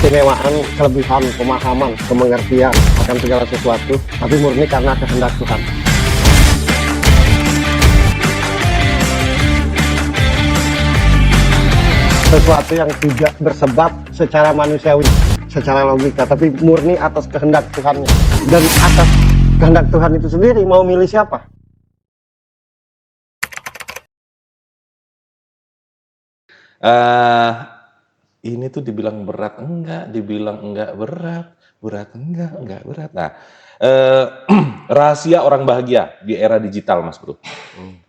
keistimewaan, kelebihan, pemahaman, kemengertian akan segala sesuatu, tapi murni karena kehendak Tuhan. Sesuatu yang tidak bersebab secara manusiawi, secara logika, tapi murni atas kehendak Tuhan. Dan atas kehendak Tuhan itu sendiri mau milih siapa? Ini tuh dibilang berat enggak, dibilang enggak berat, berat enggak berat. Nah, rahasia orang bahagia di era digital, Mas Bro.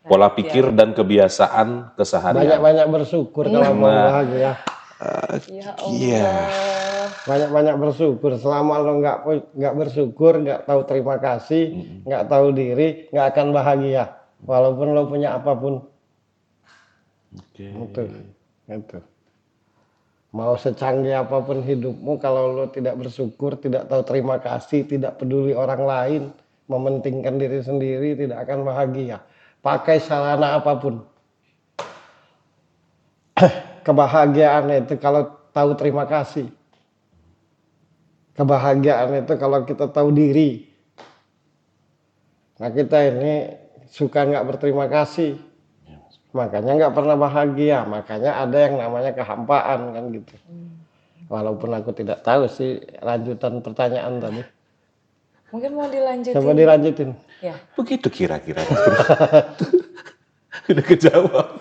Pola pikir dan kebiasaan keseharian. Banyak-banyak bersyukur kalau mau bahagia. Ya Iya. Allah. Banyak-banyak bersyukur. Selama lo nggak bersyukur, nggak tahu terima kasih, nggak tahu diri, nggak akan bahagia. Walaupun lo punya apapun. Oke. Itu. Mau secanggih apapun hidupmu, kalau lo tidak bersyukur, tidak tahu terima kasih, tidak peduli orang lain, mementingkan diri sendiri, tidak akan bahagia. Pakai sarana apapun. Kebahagiaan itu kalau tahu terima kasih. Kebahagiaan itu kalau kita tahu diri. Nah, kita ini suka nggak berterima kasih. Makanya nggak pernah bahagia. Makanya ada yang namanya kehampaan kan gitu. Walaupun aku tidak tahu sih lanjutan pertanyaan tadi. Mungkin mau dilanjutin. Coba dilanjutin. Ya. Begitu kira-kira. Udah kejawab.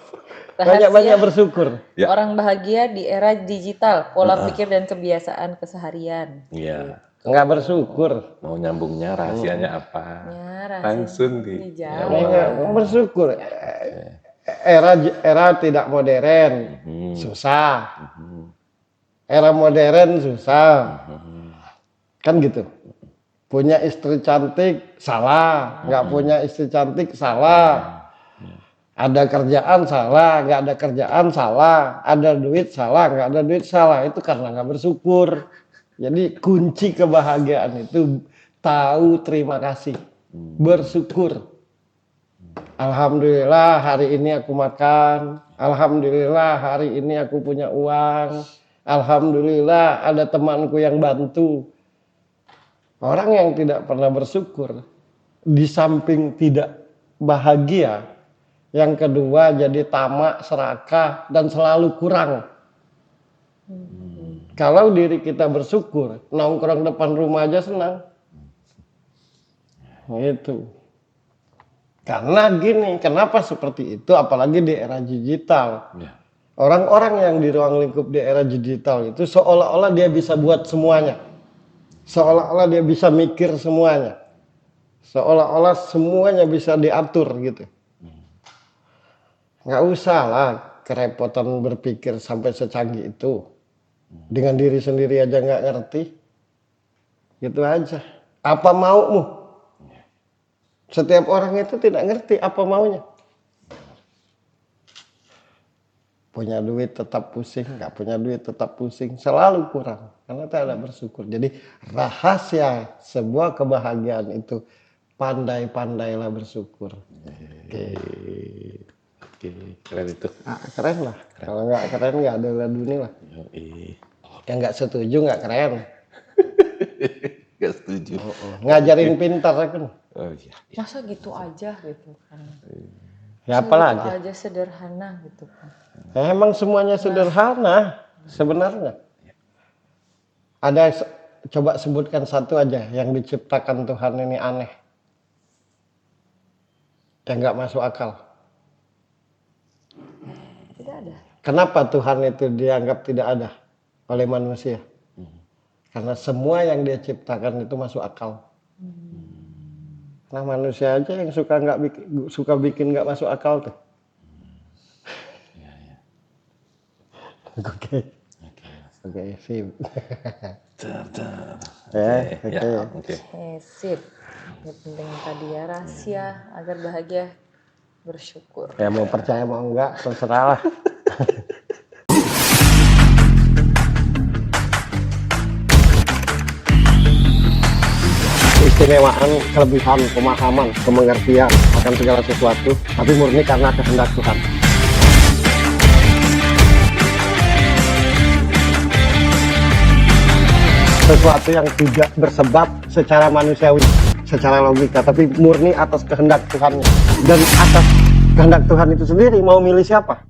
Banyak-banyak bersyukur. Ya. Orang bahagia di era digital, pola pikir dan kebiasaan keseharian. Iya. Nggak bersyukur. Mau nyambungnya rahasianya apa? Ya, rahasia Langsung dijawab. Nggak bersyukur. Era tidak modern, susah. Era modern susah. Kan gitu. Punya istri cantik, salah. Nggak punya istri cantik, salah. Ada kerjaan, salah. Nggak ada kerjaan, salah. Ada duit, salah. Nggak ada duit, salah. Itu karena nggak bersyukur. Jadi kunci kebahagiaan itu tahu terima kasih. Bersyukur. Alhamdulillah hari ini aku makan. Alhamdulillah hari ini aku punya uang. Alhamdulillah ada temanku yang bantu. Orang yang tidak pernah bersyukur, di samping tidak bahagia, yang kedua jadi tamak, serakah, dan selalu kurang. Kalau diri kita bersyukur, nongkrong depan rumah aja senang. Gitu. Karena gini, kenapa seperti itu? Apalagi di era digital. Orang-orang yang di ruang lingkup di era digital itu seolah-olah dia bisa buat semuanya. Seolah-olah dia bisa mikir semuanya. Seolah-olah semuanya bisa diatur gitu. Nggak usah lah kerepotan berpikir sampai secanggih itu. Dengan diri sendiri aja nggak ngerti. Gitu aja. Apa maumu? Setiap orang itu tidak ngerti apa maunya. Punya duit tetap pusing, nggak punya duit tetap pusing, selalu kurang karena tidak bersyukur. Jadi rahasia sebuah kebahagiaan itu pandai-pandailah bersyukur. Oke, keren itu. Keren lah. Kalau nggak keren nggak ada dunia lah. Yang nggak setuju nggak keren. Gak setuju. Ngajarin pintar kan. Oh iya. Masa gitu aja gitu kan. Ya Masa apalagi. gitu aja sederhana gitu kan. Emang semuanya sederhana sebenarnya. Ada coba sebutkan satu aja yang diciptakan Tuhan ini aneh. Yang nggak masuk akal. Tidak ada. Kenapa Tuhan itu dianggap tidak ada oleh manusia? Karena semua yang dia ciptakan itu masuk akal. Nah manusia aja yang suka bikin nggak masuk akal tuh. Oke, sip. Oke. Sip. Yang penting tadi ya rahasia agar bahagia bersyukur. Ya mau percaya mau enggak terserah lah. Keistimewaan, kelebihan, pemahaman, kemengertian akan segala sesuatu, tapi murni karena kehendak Tuhan. sesuatu yang tidak bersebab secara manusiawi, secara logika, tapi murni atas kehendak Tuhannya. Dan atas kehendak Tuhan itu sendiri mau milih siapa?